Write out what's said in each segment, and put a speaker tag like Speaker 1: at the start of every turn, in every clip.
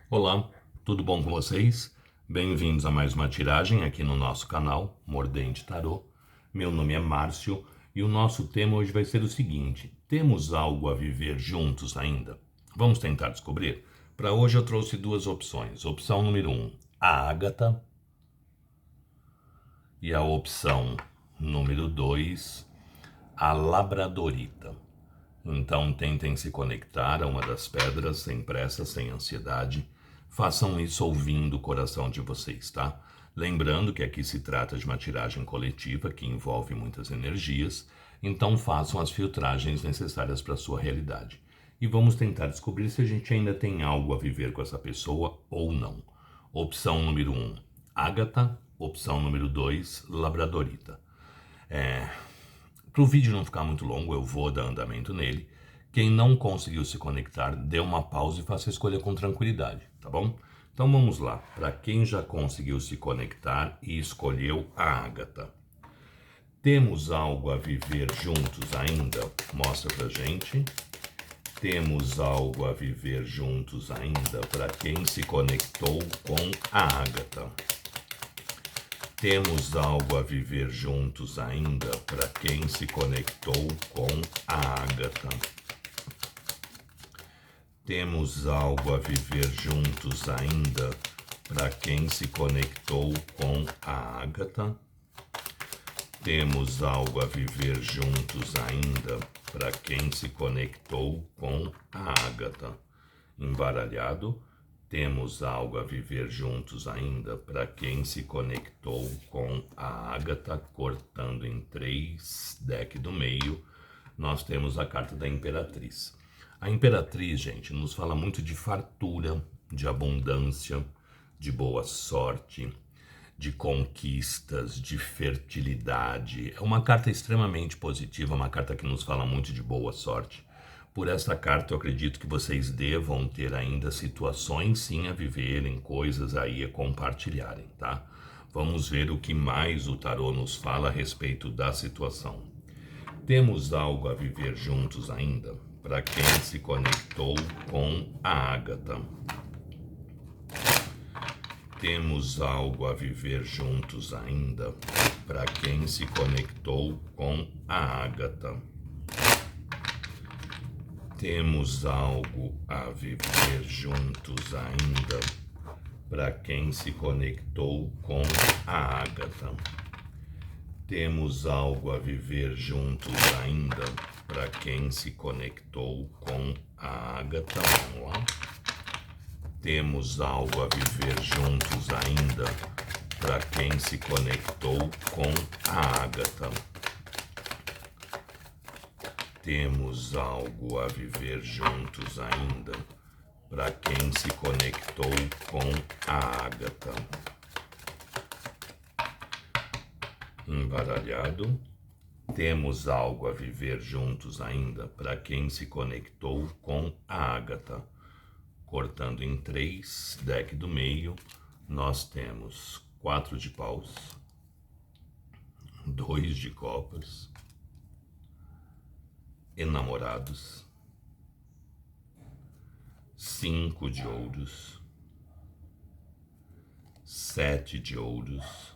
Speaker 1: Olá, tudo bom com vocês? Bem-vindos a mais uma tiragem aqui no nosso canal Mordente Tarô. Meu nome é Márcio e o nosso tema hoje vai ser o seguinte: temos algo a viver juntos ainda? Vamos tentar descobrir? Para hoje eu trouxe duas opções. Opção número 1, a Ágata, e a opção número 2, a Labradorita. Então tentem se conectar a uma das pedras sem pressa, sem ansiedade. Façam isso ouvindo o coração de vocês, tá? Lembrando que aqui se trata de uma tiragem coletiva que envolve muitas energias, então façam as filtragens necessárias para a sua realidade. E vamos tentar descobrir se a gente ainda tem algo a viver com essa pessoa ou não. Opção número 1, Ágata. Opção número 2, Labradorita. Para o vídeo não ficar muito longo, eu vou dar andamento nele. Quem não conseguiu se conectar, dê uma pausa e faça a escolha com tranquilidade, tá bom? Então vamos lá. Para quem já conseguiu se conectar e escolheu a Ágata. Temos algo a viver juntos ainda? Mostra pra gente. Temos algo a viver juntos ainda para quem se conectou com a Ágata. Temos algo a viver juntos ainda para quem se conectou com a Ágata. Temos algo a viver juntos ainda para quem se conectou com a Ágata. Temos algo a viver juntos ainda para quem se conectou com a Ágata. Embaralhado. Temos algo a viver juntos ainda para quem se conectou com a Ágata, cortando em 3, deck do meio, nós temos a carta da Imperatriz. A Imperatriz, gente, nos fala muito de fartura, de abundância, de boa sorte, de conquistas, de fertilidade. É uma carta extremamente positiva, uma carta que nos fala muito de boa sorte. Por essa carta eu acredito que vocês devam ter ainda situações sim a viverem, coisas aí a compartilharem, tá? Vamos ver o que mais o tarô nos fala a respeito da situação. Temos algo a viver juntos ainda para quem se conectou com a Ágata. Temos algo a viver juntos ainda para quem se conectou com a Ágata. Temos algo a viver juntos ainda para quem se conectou com a Ágata. Temos algo a viver juntos ainda para quem se conectou com a Ágata. Vamos lá. Temos algo a viver juntos ainda para quem se conectou com a Ágata. Temos algo a viver juntos ainda para quem se conectou com a Ágata. Embaralhado. Temos algo a viver juntos ainda para quem se conectou com a Ágata. Cortando em 3, deck do meio, nós temos 4 de paus, 2 de copas, enamorados, 5 de ouros, 7 de ouros,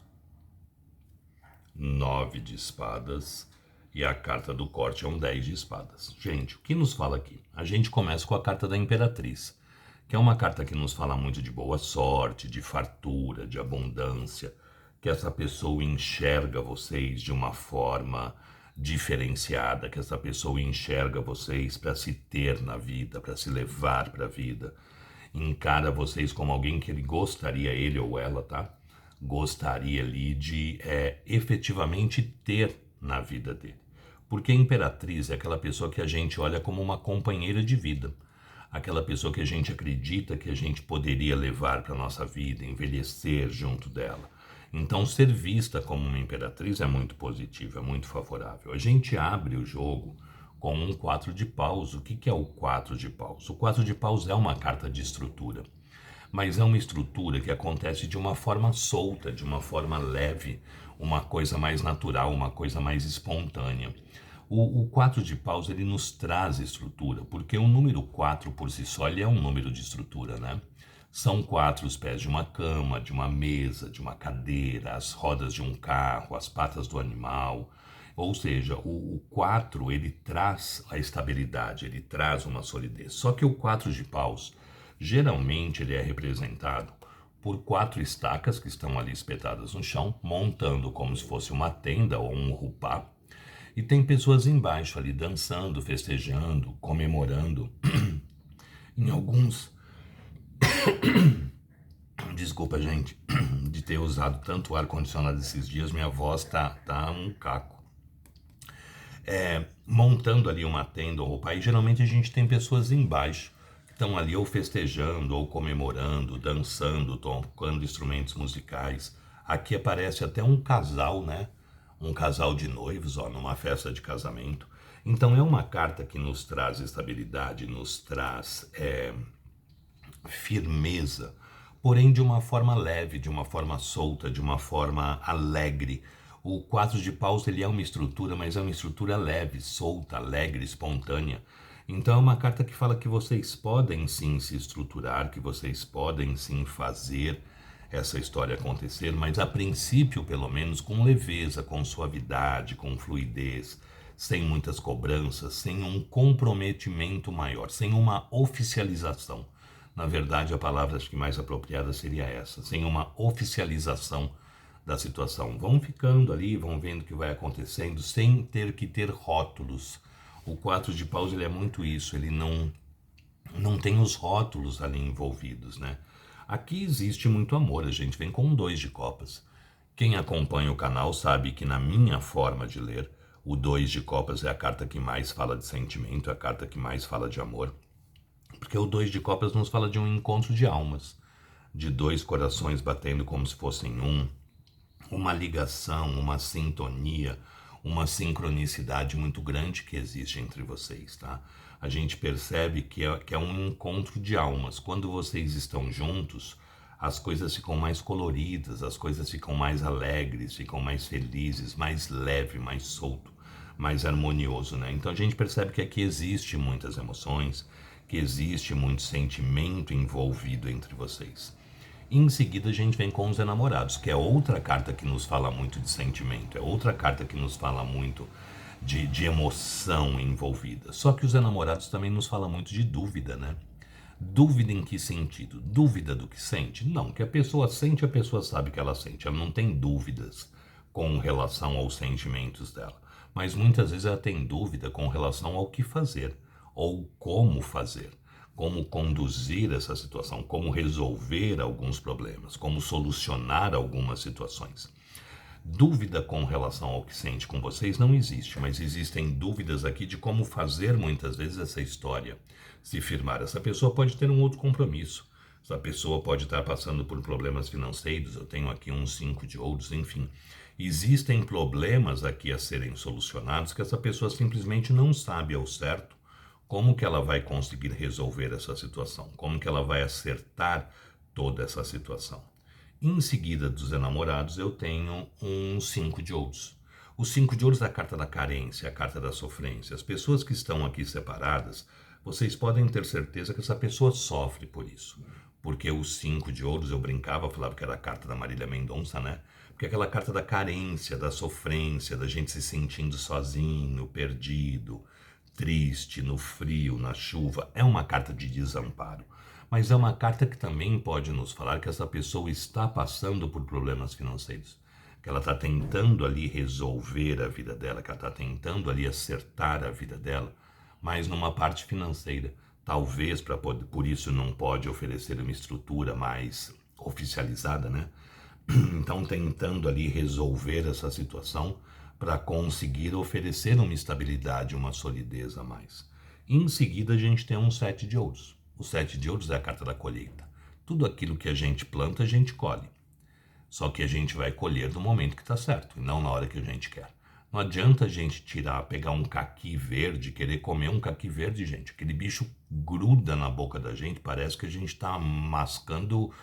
Speaker 1: 9 de espadas e a carta do corte é um 10 de espadas. Gente, o que nos fala aqui? A gente começa com a carta da Imperatriz, que é uma carta que nos fala muito de boa sorte, de fartura, de abundância, que essa pessoa enxerga vocês de uma forma diferenciada, que essa pessoa enxerga vocês para se ter na vida, para se levar para a vida, encara vocês como alguém que ele gostaria, ele ou ela, tá? Gostaria ali de efetivamente ter na vida dele. Porque a Imperatriz é aquela pessoa que a gente olha como uma companheira de vida, aquela pessoa que a gente acredita que a gente poderia levar para a nossa vida, envelhecer junto dela. Então, ser vista como uma imperatriz é muito positivo, é muito favorável. A gente abre o jogo com um 4 de paus. O que é o 4 de paus? O 4 de paus é uma carta de estrutura, mas é uma estrutura que acontece de uma forma solta, de uma forma leve, uma coisa mais natural, uma coisa mais espontânea. O 4 de paus, ele nos traz estrutura, porque o número 4 por si só, ele é um número de estrutura, né? São 4 os pés de uma cama, de uma mesa, de uma cadeira, as rodas de um carro, as patas do animal. Ou seja, o 4 ele traz a estabilidade, ele traz uma solidez. Só que o 4 de paus, geralmente ele é representado por 4 estacas que estão ali espetadas no chão, montando como se fosse uma tenda ou um rupá. E tem pessoas embaixo ali dançando, festejando, comemorando. Em alguns, desculpa gente, de ter usado tanto ar-condicionado esses dias, minha voz tá um caco. Montando ali uma tenda ou roupa, e geralmente a gente tem pessoas embaixo, que estão ali ou festejando, ou comemorando, dançando, tocando instrumentos musicais. Aqui aparece até um casal, né? Um casal de noivos, ó, numa festa de casamento. Então é uma carta que nos traz estabilidade, nos traz firmeza, porém de uma forma leve, de uma forma solta, de uma forma alegre. O 4 de paus ele é uma estrutura, mas é uma estrutura leve, solta, alegre, espontânea. Então é uma carta que fala que vocês podem sim se estruturar, que vocês podem sim fazer essa história acontecer, mas a princípio, pelo menos, com leveza, com suavidade, com fluidez, sem muitas cobranças, sem um comprometimento maior, sem uma oficialização. Na verdade, a palavra acho que mais apropriada seria essa, sem uma oficialização da situação. Vão ficando ali, vão vendo o que vai acontecendo, sem ter que ter rótulos. O 4 de paus ele é muito isso, ele não tem os rótulos ali envolvidos, né? Aqui existe muito amor, a gente vem com 2 de copas. Quem acompanha o canal sabe que na minha forma de ler, o 2 de copas é a carta que mais fala de sentimento, é a carta que mais fala de amor. Porque o 2 de copas nos fala de um encontro de almas, de 2 corações batendo como se fossem um, uma ligação, uma sintonia, uma sincronicidade muito grande que existe entre vocês, tá? A gente percebe que é um encontro de almas. Quando vocês estão juntos, as coisas ficam mais coloridas, as coisas ficam mais alegres, ficam mais felizes, mais leve, mais solto, mais harmonioso, né? Então a gente percebe que aqui existe muitas emoções, que existe muito sentimento envolvido entre vocês. Em seguida a gente vem com os enamorados, que é outra carta que nos fala muito de sentimento, é outra carta que nos fala muito de emoção envolvida. Só que os enamorados também nos fala muito de dúvida, né? Dúvida em que sentido? Dúvida do que sente? Não, que a pessoa sente, a pessoa sabe que ela sente, ela não tem dúvidas com relação aos sentimentos dela. Mas muitas vezes ela tem dúvida com relação ao que fazer ou como fazer. Como conduzir essa situação, como resolver alguns problemas, como solucionar algumas situações. Dúvida com relação ao que sente com vocês não existe, mas existem dúvidas aqui de como fazer muitas vezes essa história se firmar. Essa pessoa pode ter um outro compromisso, essa pessoa pode estar passando por problemas financeiros, eu tenho aqui um 5 de ouros, enfim. Existem problemas aqui a serem solucionados que essa pessoa simplesmente não sabe ao certo como que ela vai conseguir resolver essa situação, como que ela vai acertar toda essa situação. Em seguida dos enamorados, eu tenho um 5 de ouros. O 5 de ouros é a carta da carência, a carta da sofrência. As pessoas que estão aqui separadas, vocês podem ter certeza que essa pessoa sofre por isso. Porque o 5 de ouros, eu brincava, falava que era a carta da Marília Mendonça, né? Porque é aquela carta da carência, da sofrência, da gente se sentindo sozinho, perdido, triste, no frio, na chuva, é uma carta de desamparo. Mas é uma carta que também pode nos falar que essa pessoa está passando por problemas financeiros, que ela está tentando ali resolver a vida dela, que ela está tentando ali acertar a vida dela, mas numa parte financeira. Talvez por isso não pode oferecer uma estrutura mais oficializada, né? Então tentando ali resolver essa situação para conseguir oferecer uma estabilidade, uma solidez a mais. Em seguida, a gente tem um 7 de ouros. O 7 de ouros é a carta da colheita. Tudo aquilo que a gente planta, a gente colhe. Só que a gente vai colher no momento que está certo, e não na hora que a gente quer. Não adianta a gente pegar um caqui verde, querer comer um caqui verde, gente. Aquele bicho gruda na boca da gente, parece que a gente está mascando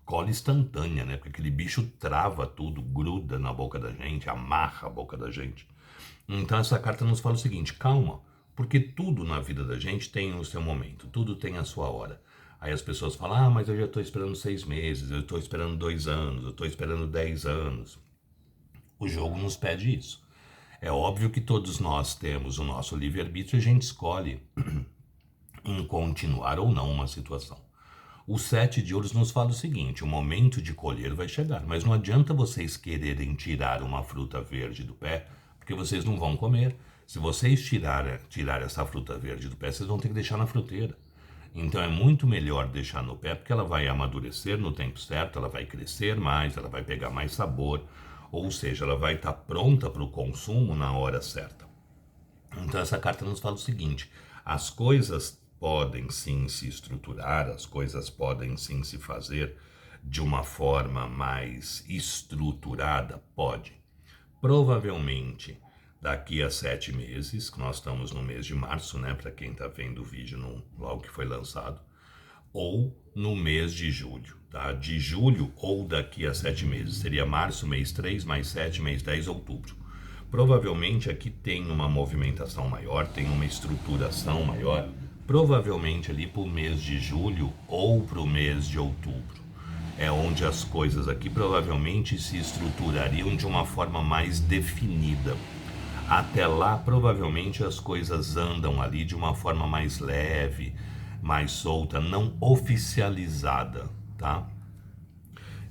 Speaker 1: cola instantânea, né? Porque aquele bicho trava tudo, gruda na boca da gente, amarra a boca da gente. Então essa carta nos fala o seguinte, calma, porque tudo na vida da gente tem o seu momento, tudo tem a sua hora. Aí as pessoas falam, ah, mas eu já estou esperando 6 meses, eu estou esperando 2 anos, eu estou esperando 10 anos. O jogo nos pede isso. É óbvio que todos nós temos o nosso livre-arbítrio e a gente escolhe em continuar ou não uma situação. O 7 de ouros nos fala o seguinte: o momento de colher vai chegar, mas não adianta vocês quererem tirar uma fruta verde do pé, porque vocês não vão comer. Se vocês tirar essa fruta verde do pé, vocês vão ter que deixar na fruteira. Então é muito melhor deixar no pé, porque ela vai amadurecer no tempo certo, ela vai crescer mais, ela vai pegar mais sabor, ou seja, ela vai estar pronta para o consumo na hora certa. Então essa carta nos fala o seguinte: as coisas podem sim se estruturar, as coisas podem sim se fazer de uma forma mais estruturada, pode. Provavelmente daqui a 7 meses, que nós estamos no mês de março, né, para quem está vendo o vídeo logo que foi lançado, ou no mês de julho, tá? De julho ou daqui a 7 meses, seria março, mês 3, mais 7, mês 10, outubro. Provavelmente aqui tem uma movimentação maior, tem uma estruturação maior, provavelmente ali para o mês de julho ou para o mês de outubro. É onde as coisas aqui provavelmente se estruturariam de uma forma mais definida. Até lá, provavelmente as coisas andam ali de uma forma mais leve, mais solta, não oficializada, tá?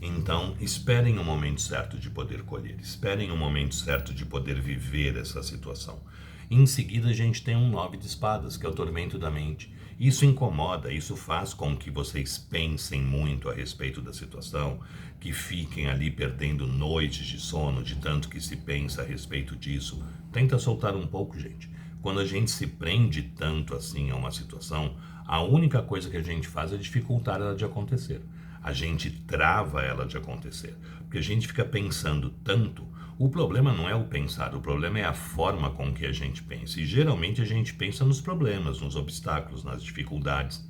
Speaker 1: Então, esperem o momento certo de poder colher, esperem o momento certo de poder viver essa situação. Em seguida, a gente tem um 9 de espadas, que é o tormento da mente. Isso incomoda, isso faz com que vocês pensem muito a respeito da situação, que fiquem ali perdendo noites de sono, de tanto que se pensa a respeito disso. Tenta soltar um pouco, gente. Quando a gente se prende tanto assim a uma situação, a única coisa que a gente faz é dificultar ela de acontecer. A gente trava ela de acontecer, porque a gente fica pensando tanto. O problema não é o pensar, o problema é a forma com que a gente pensa. E geralmente a gente pensa nos problemas, nos obstáculos, nas dificuldades.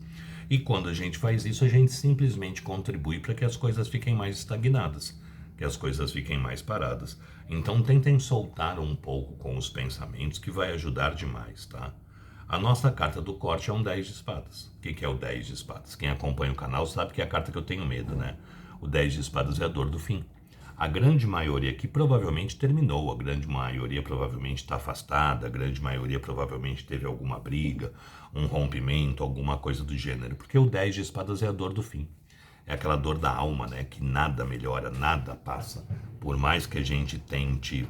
Speaker 1: E quando a gente faz isso, a gente simplesmente contribui para que as coisas fiquem mais estagnadas, que as coisas fiquem mais paradas. Então tentem soltar um pouco com os pensamentos, que vai ajudar demais, tá? A nossa carta do corte é um 10 de espadas. O que é o 10 de espadas? Quem acompanha o canal sabe que é a carta que eu tenho medo, né? O 10 de espadas é a dor do fim. A grande maioria aqui provavelmente terminou, a grande maioria provavelmente está afastada, a grande maioria provavelmente teve alguma briga, um rompimento, alguma coisa do gênero, porque o 10 de espadas é a dor do fim. É aquela dor da alma, né? Que nada melhora, nada passa. Por mais que a gente tente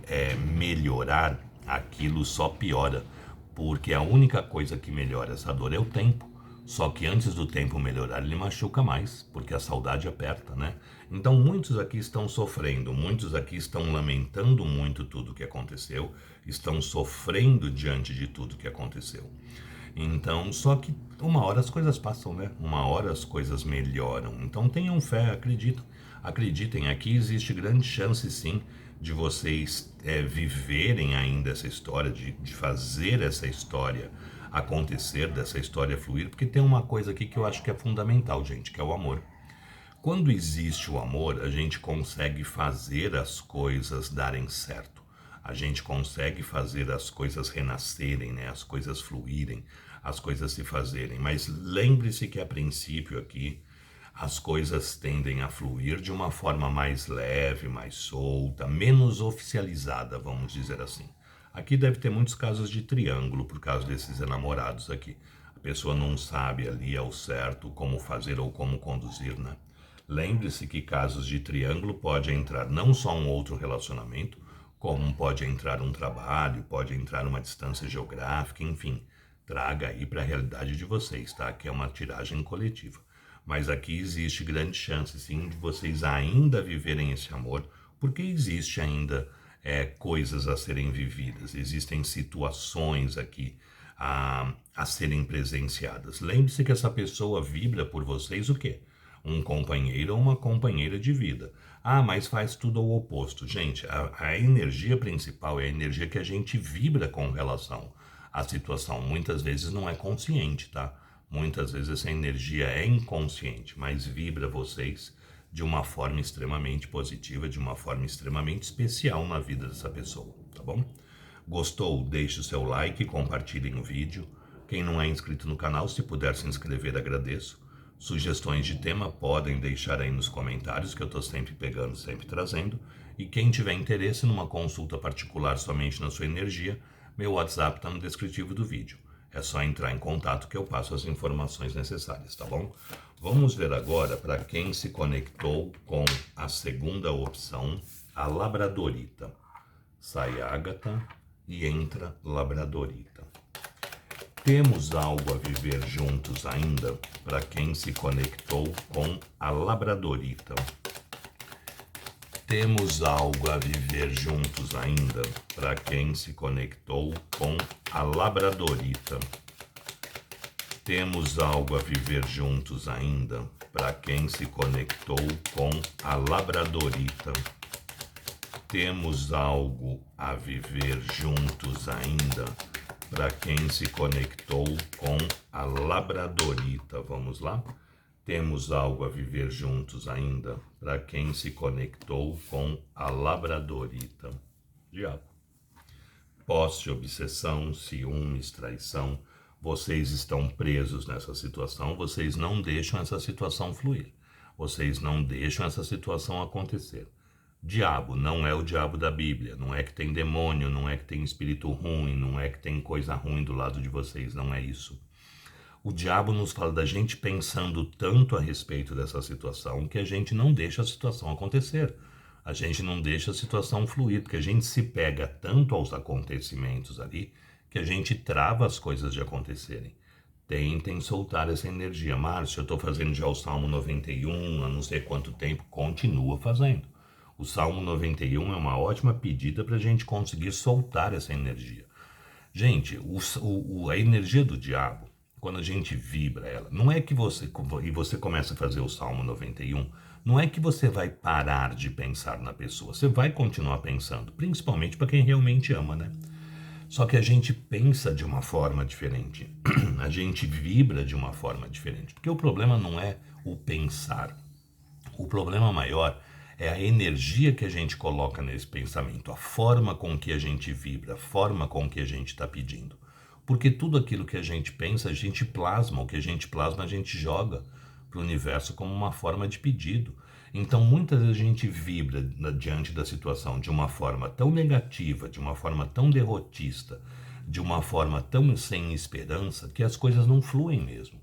Speaker 1: melhorar, aquilo só piora. Porque a única coisa que melhora essa dor é o tempo. Só que antes do tempo melhorar, ele machuca mais, porque a saudade aperta, né? Então muitos aqui estão sofrendo, muitos aqui estão lamentando muito tudo que aconteceu, estão sofrendo diante de tudo que aconteceu. Então, só que uma hora as coisas passam, né? Uma hora as coisas melhoram. Então tenham fé, acreditem, aqui existe grande chance sim de vocês viverem ainda essa história, de fazer essa história acontecer, dessa história fluir, porque tem uma coisa aqui que eu acho que é fundamental, gente, que é o amor. Quando existe o amor, a gente consegue fazer as coisas darem certo. A gente consegue fazer as coisas renascerem, né? As coisas fluírem, as coisas se fazerem. Mas lembre-se que a princípio aqui as coisas tendem a fluir de uma forma mais leve, mais solta, menos oficializada, vamos dizer assim. Aqui deve ter muitos casos de triângulo por causa desses enamorados aqui. A pessoa não sabe ali ao certo como fazer ou como conduzir, né? Lembre-se que casos de triângulo pode entrar não só um outro relacionamento, como pode entrar um trabalho, pode entrar uma distância geográfica, enfim. Traga aí para a realidade de vocês, tá? Que é uma tiragem coletiva. Mas aqui existe grande chance, sim, de vocês ainda viverem esse amor, porque existe ainda coisas a serem vividas, existem situações aqui a serem presenciadas. Lembre-se que essa pessoa vibra por vocês o quê? Um companheiro ou uma companheira de vida. Ah, mas faz tudo ao oposto. Gente, a energia principal é a energia que a gente vibra com relação à situação. Muitas vezes não é consciente, tá? Muitas vezes essa energia é inconsciente, mas vibra vocês de uma forma extremamente positiva, de uma forma extremamente especial na vida dessa pessoa, tá bom? Gostou? Deixe o seu like, compartilhem o vídeo. Quem não é inscrito no canal, se puder se inscrever, agradeço. Sugestões de tema podem deixar aí nos comentários, que eu estou sempre pegando, sempre trazendo. E quem tiver interesse numa consulta particular somente na sua energia, meu WhatsApp está no descritivo do vídeo. É só entrar em contato que eu passo as informações necessárias, tá bom? Vamos ver agora para quem se conectou com a segunda opção, a Labradorita. Sai Ágata e entra Labradorita. Temos algo a viver juntos ainda para quem se conectou com a Labradorita. Temos algo a viver juntos ainda para quem se conectou com a Labradorita. Temos algo a viver juntos ainda para quem se conectou com a Labradorita. Temos algo a viver juntos ainda para quem se conectou com a Labradorita. Vamos lá? Temos algo a viver juntos ainda para quem se conectou com a Labradorita. Diabo. Posse, obsessão, ciúmes, traição. Vocês estão presos nessa situação, vocês não deixam essa situação fluir. Vocês não deixam essa situação acontecer. Diabo não é o diabo da Bíblia, não é que tem demônio, não é que tem espírito ruim, não é que tem coisa ruim do lado de vocês, não é isso. O diabo nos fala da gente pensando tanto a respeito dessa situação que a gente não deixa a situação acontecer. A gente não deixa a situação fluir, porque a gente se pega tanto aos acontecimentos ali que a gente trava as coisas de acontecerem. Tentem soltar essa energia. Márcio, eu estou fazendo já o Salmo 91 há não sei quanto tempo, continua fazendo. O Salmo 91 é uma ótima pedida para a gente conseguir soltar essa energia. Gente, a energia do diabo, quando a gente vibra ela, não é que você começa a fazer o Salmo 91, não é que você vai parar de pensar na pessoa, você vai continuar pensando, principalmente para quem realmente ama, né? Só que a gente pensa de uma forma diferente, a gente vibra de uma forma diferente, porque o problema não é o pensar, o problema maior é a energia que a gente coloca nesse pensamento, a forma com que a gente vibra, a forma com que a gente está pedindo. Porque tudo aquilo que a gente pensa, a gente plasma, o que a gente plasma, a gente joga para o universo como uma forma de pedido. Então, muitas vezes a gente vibra diante da situação de uma forma tão negativa, de uma forma tão derrotista, de uma forma tão sem esperança, que as coisas não fluem mesmo.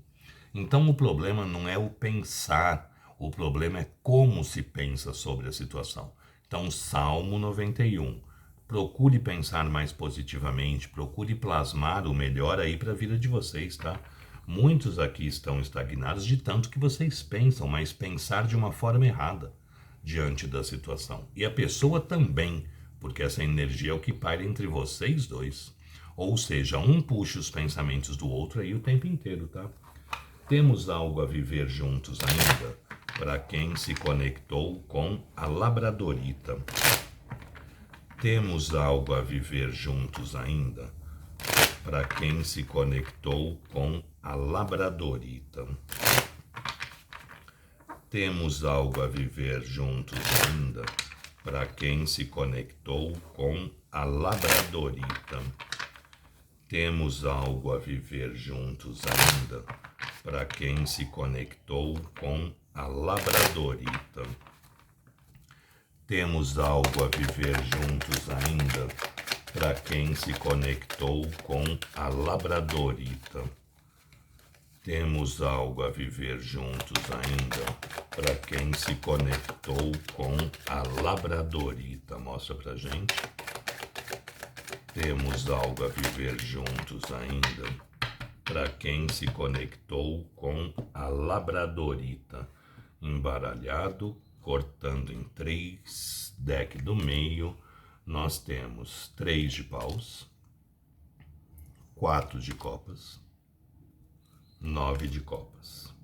Speaker 1: Então, o problema não é o pensar, o problema é como se pensa sobre a situação. Então, Salmo 91. Procure pensar mais positivamente, procure plasmar o melhor aí para a vida de vocês, tá? Muitos aqui estão estagnados de tanto que vocês pensam, mas pensar de uma forma errada diante da situação. E a pessoa também, porque essa energia é o que paira entre vocês dois. Ou seja, um puxa os pensamentos do outro aí o tempo inteiro, tá? Temos algo a viver juntos ainda para quem se conectou com a Labradorita. Temos algo a viver juntos ainda para quem se conectou com a Labradorita. Temos algo a viver juntos ainda para quem se conectou com a Labradorita. Temos algo a viver juntos ainda para quem se conectou com a Labradorita. Temos algo a viver juntos ainda para quem se conectou com a Labradorita. Temos algo a viver juntos ainda para quem se conectou com a Labradorita. Mostra pra gente. Temos algo a viver juntos ainda para quem se conectou com a Labradorita. Embaralhado, cortando em 3, deck do meio, nós temos 3 de paus, 4 de copas, 9 de copas,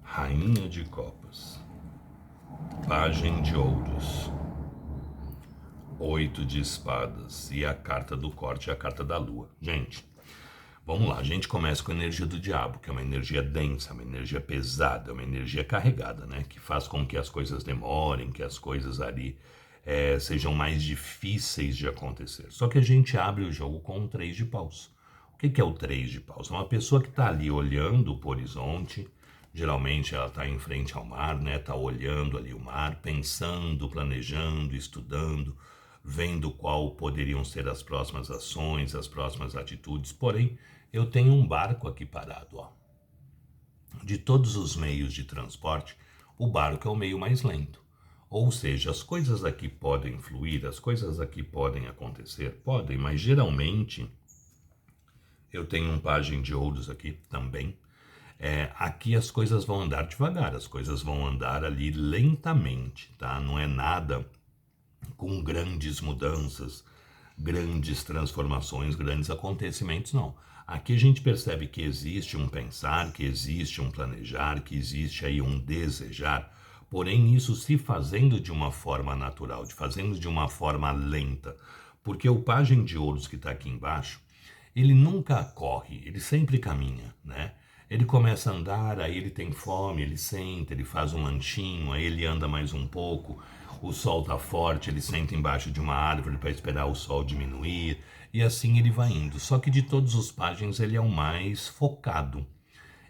Speaker 1: rainha de copas, pajem de ouros, 8 de espadas e a carta do corte, a carta da lua. Gente, vamos lá, a gente começa com a energia do diabo, que é uma energia densa, uma energia pesada, uma energia carregada, né? Que faz com que as coisas demorem, que as coisas ali sejam mais difíceis de acontecer. Só que a gente abre o jogo com um 3 de paus. O que é o 3 de paus? É uma pessoa que está ali olhando para o horizonte, Geralmente ela está em frente ao mar, né? Está olhando ali o mar, pensando, planejando, estudando, vendo qual poderiam ser as próximas ações, as próximas atitudes. Porém, eu tenho um barco aqui parado, ó. De todos os meios de transporte, o barco é o meio mais lento. Ou seja, as coisas aqui podem fluir, as coisas aqui podem acontecer, podem, mas geralmente eu tenho um pajem de ouros aqui também. Aqui as coisas vão andar devagar, as coisas vão andar ali lentamente, tá? Não é nada com grandes mudanças, grandes transformações, grandes acontecimentos, não. Aqui a gente percebe que existe um pensar, que existe um planejar, que existe aí um desejar, porém isso se fazendo de uma forma natural, de fazendo de uma forma lenta, porque o pajem de ouros que está aqui embaixo, ele nunca corre, ele sempre caminha, né? Ele começa a andar, aí ele tem fome, ele senta, ele faz um lanchinho, aí ele anda mais um pouco, o sol tá forte, ele senta embaixo de uma árvore para esperar o sol diminuir, e assim ele vai indo. Só que de todos os pajens ele é o mais focado,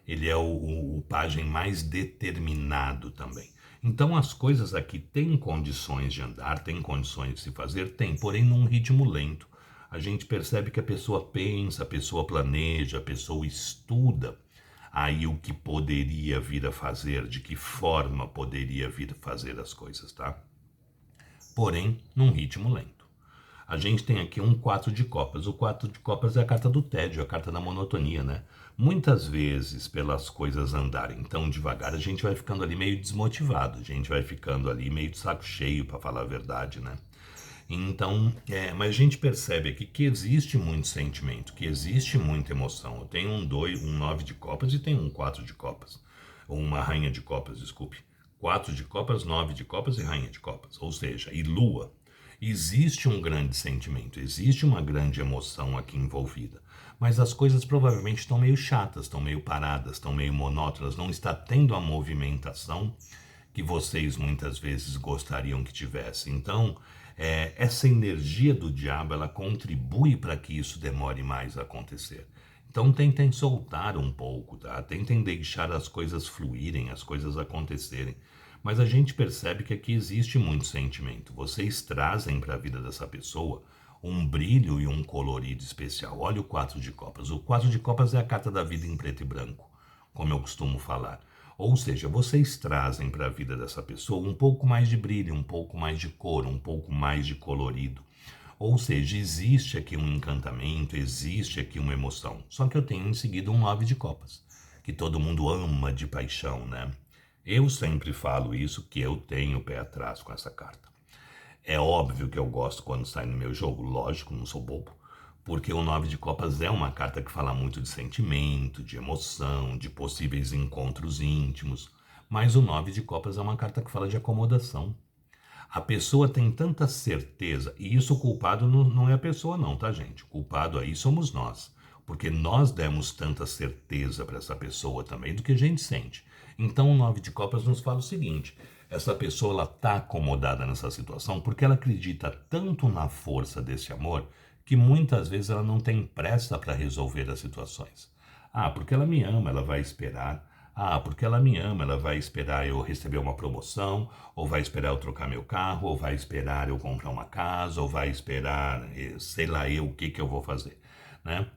Speaker 1: ele é o pajem mais determinado também. Então as coisas aqui têm condições de andar, têm condições de se fazer, tem, porém num ritmo lento. A gente percebe que a pessoa pensa, a pessoa planeja, a pessoa estuda aí o que poderia vir a fazer, de que forma poderia vir a fazer as coisas, tá? Porém, num ritmo lento. A gente tem aqui um 4 de copas. O 4 de copas é a carta do tédio, a carta da monotonia, né? Muitas vezes, pelas coisas andarem tão devagar, a gente vai ficando ali meio desmotivado, a gente vai ficando ali meio de saco cheio, para falar a verdade, né? Então, mas a gente percebe aqui que existe muito sentimento, que existe muita emoção. Eu tenho um 9 de copas e tenho um 4 de copas. Ou uma rainha de copas, desculpe. 4 de copas, 9 de copas e rainha de copas. Ou seja, e lua. Existe um grande sentimento, existe uma grande emoção aqui envolvida. Mas as coisas provavelmente estão meio chatas, estão meio paradas, estão meio monótonas, não está tendo a movimentação que vocês muitas vezes gostariam que tivesse. Então, essa energia do diabo, ela contribui para que isso demore mais a acontecer. Então tentem soltar um pouco, tá? Tentem deixar as coisas fluírem, as coisas acontecerem. Mas a gente percebe que aqui existe muito sentimento. Vocês trazem para a vida dessa pessoa um brilho e um colorido especial. Olha o 4 de copas. O 4 de copas é a carta da vida em preto e branco, como eu costumo falar. Ou seja, vocês trazem para a vida dessa pessoa um pouco mais de brilho, um pouco mais de cor, um pouco mais de colorido. Ou seja, existe aqui um encantamento, existe aqui uma emoção. Só que eu tenho em seguida um 9 de copas, que todo mundo ama de paixão, né? Eu sempre falo isso, que eu tenho o pé atrás com essa carta. É óbvio que eu gosto quando sai no meu jogo, lógico, não sou bobo. Porque o 9 de copas é uma carta que fala muito de sentimento, de emoção, de possíveis encontros íntimos. Mas o 9 de copas é uma carta que fala de acomodação. A pessoa tem tanta certeza, e isso o culpado não é a pessoa não, tá gente? O culpado aí somos nós. Porque nós demos tanta certeza para essa pessoa também do que a gente sente. Então o 9 de copas nos fala o seguinte: essa pessoa ela está acomodada nessa situação porque ela acredita tanto na força desse amor que muitas vezes ela não tem pressa para resolver as situações. Ah, porque ela me ama, ela vai esperar. Ah, porque ela me ama, ela vai esperar eu receber uma promoção, ou vai esperar eu trocar meu carro, ou vai esperar eu comprar uma casa, ou vai esperar, sei lá eu o que eu vou fazer, né?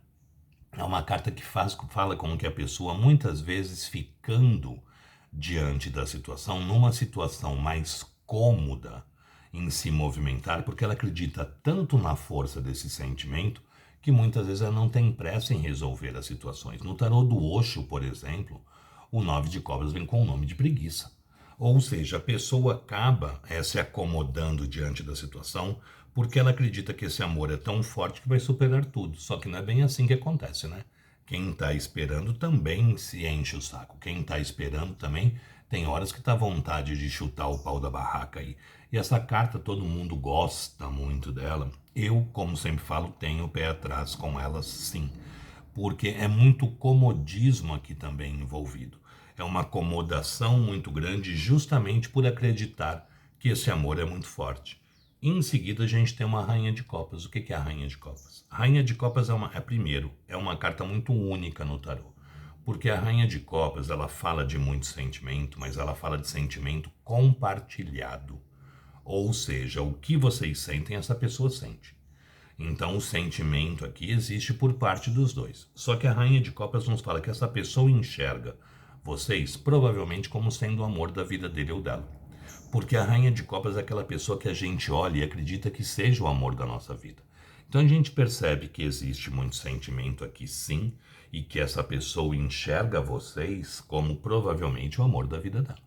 Speaker 1: É uma carta que fala com que a pessoa, muitas vezes ficando diante da situação, numa situação mais cômoda em se movimentar, porque ela acredita tanto na força desse sentimento que muitas vezes ela não tem pressa em resolver as situações. No tarô do Osho, por exemplo, o 9 de copas vem com o nome de preguiça. Ou seja, a pessoa acaba se acomodando diante da situação porque ela acredita que esse amor é tão forte que vai superar tudo. Só que não é bem assim que acontece, né? Quem está esperando também se enche o saco. Quem está esperando também tem horas que tá vontade de chutar o pau da barraca aí. E essa carta todo mundo gosta muito dela. Eu, como sempre falo, tenho o pé atrás com ela sim. Porque é muito comodismo aqui também envolvido. É uma acomodação muito grande justamente por acreditar que esse amor é muito forte. Em seguida a gente tem uma rainha de copas. O que é a rainha de copas? A rainha de copas primeiro, é uma carta muito única no tarô. Porque a Rainha de Copas, ela fala de muito sentimento, mas ela fala de sentimento compartilhado. Ou seja, o que vocês sentem, essa pessoa sente. Então o sentimento aqui existe por parte dos dois. Só que a Rainha de Copas nos fala que essa pessoa enxerga vocês provavelmente como sendo o amor da vida dele ou dela. Porque a Rainha de Copas é aquela pessoa que a gente olha e acredita que seja o amor da nossa vida. Então a gente percebe que existe muito sentimento aqui sim, e que essa pessoa enxerga vocês como provavelmente o amor da vida dela.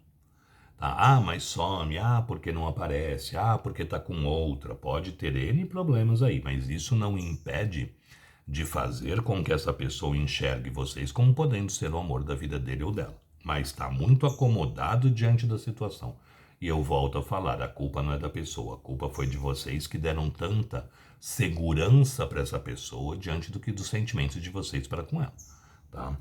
Speaker 1: Tá? Ah, mas some, porque não aparece, porque tá com outra. Pode ter N problemas aí, mas isso não impede de fazer com que essa pessoa enxergue vocês como podendo ser o amor da vida dele ou dela. Mas está muito acomodado diante da situação. E eu volto a falar, a culpa não é da pessoa, a culpa foi de vocês que deram tanta segurança para essa pessoa diante do que dos sentimentos de vocês para com ela, tá?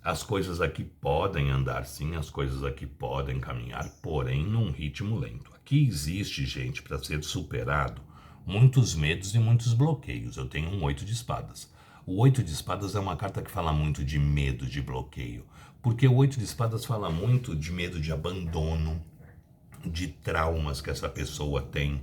Speaker 1: As coisas aqui podem andar sim, as coisas aqui podem caminhar, porém num ritmo lento. Aqui existe, gente, para ser superado, muitos medos e muitos bloqueios. Eu tenho um 8 de espadas. O 8 de espadas é uma carta que fala muito de medo, de bloqueio. Porque o 8 de espadas fala muito de medo de abandono, de traumas que essa pessoa tem,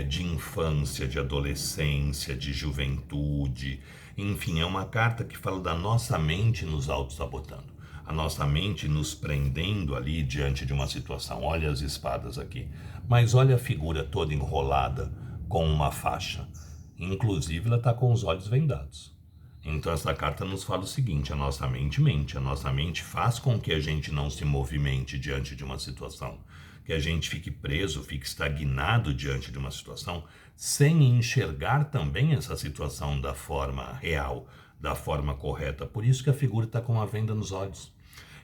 Speaker 1: de infância, de adolescência, de juventude. Enfim, é uma carta que fala da nossa mente nos auto-sabotando. A nossa mente nos prendendo ali diante de uma situação. Olha as espadas aqui. Mas olha a figura toda enrolada com uma faixa. Inclusive, ela está com os olhos vendados. Então, essa carta nos fala o seguinte: a nossa mente mente. A nossa mente faz com que a gente não se movimente diante de uma situação. Que a gente fique preso, fique estagnado diante de uma situação, sem enxergar também essa situação da forma real, da forma correta. Por isso que a figura está com a venda nos olhos.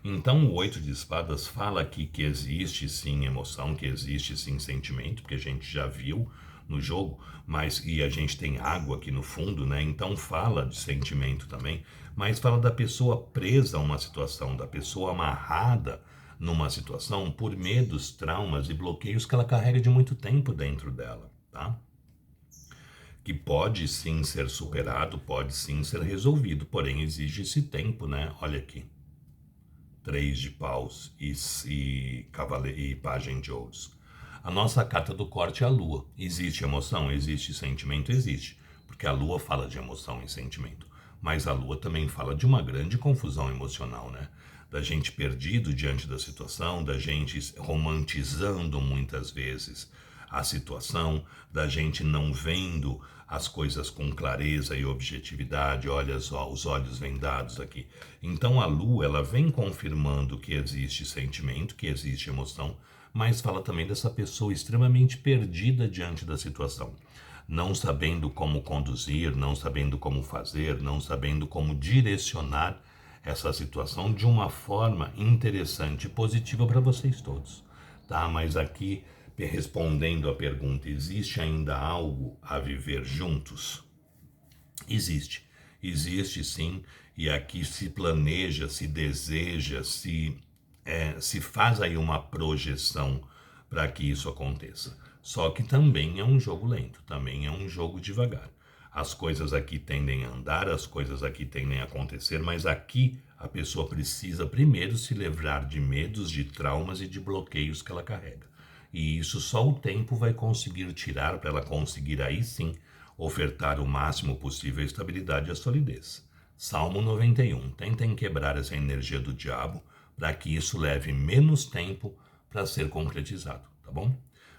Speaker 1: Então o 8 de espadas fala aqui que existe sim emoção, que existe sim sentimento, porque a gente já viu no jogo, e a gente tem água aqui no fundo, né? Então fala de sentimento também, mas fala da pessoa presa a uma situação, da pessoa amarrada numa situação por medos, traumas e bloqueios que ela carrega de muito tempo dentro dela, tá? Que pode sim ser superado, pode sim ser resolvido, porém exige esse tempo, né? Olha aqui. 3 de paus e pajem de ouros. A nossa carta do corte é a lua. Existe emoção? Existe sentimento? Existe. Porque a lua fala de emoção e sentimento. Mas a lua também fala de uma grande confusão emocional, né? Da gente perdido diante da situação, da gente romantizando muitas vezes a situação, da gente não vendo as coisas com clareza e objetividade. Olha só, os olhos vendados aqui. Então a lua, ela vem confirmando que existe sentimento, que existe emoção, mas fala também dessa pessoa extremamente perdida diante da situação, não sabendo como conduzir, não sabendo como fazer, não sabendo como direcionar essa situação de uma forma interessante e positiva para vocês todos, tá? Mas aqui, respondendo à pergunta, existe ainda algo a viver juntos? Existe. Existe sim, e aqui se planeja, se deseja, se faz aí uma projeção para que isso aconteça. Só que também é um jogo lento, também é um jogo devagar. As coisas aqui tendem a andar, as coisas aqui tendem a acontecer, mas aqui a pessoa precisa primeiro se livrar de medos, de traumas e de bloqueios que ela carrega. E isso só o tempo vai conseguir tirar para ela conseguir aí sim ofertar o máximo possível a estabilidade e a solidez. Salmo 91. Tentem quebrar essa energia do diabo para que isso leve menos tempo para ser concretizado, tá bom?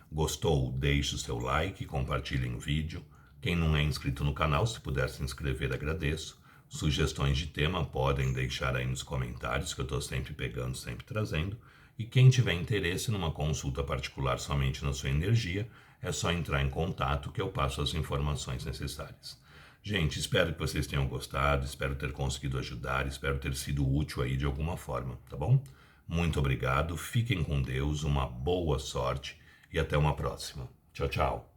Speaker 1: Gostou? Deixe o seu like, compartilhe o vídeo. Quem não é inscrito no canal, se puder se inscrever, agradeço. Sugestões de tema podem deixar aí nos comentários, que eu estou sempre pegando, sempre trazendo. E quem tiver interesse numa consulta particular somente na sua energia, é só entrar em contato que eu passo as informações necessárias. Gente, espero que vocês tenham gostado, espero ter conseguido ajudar, espero ter sido útil aí de alguma forma, tá bom? Muito obrigado, fiquem com Deus, uma boa sorte e até uma próxima. Tchau, tchau.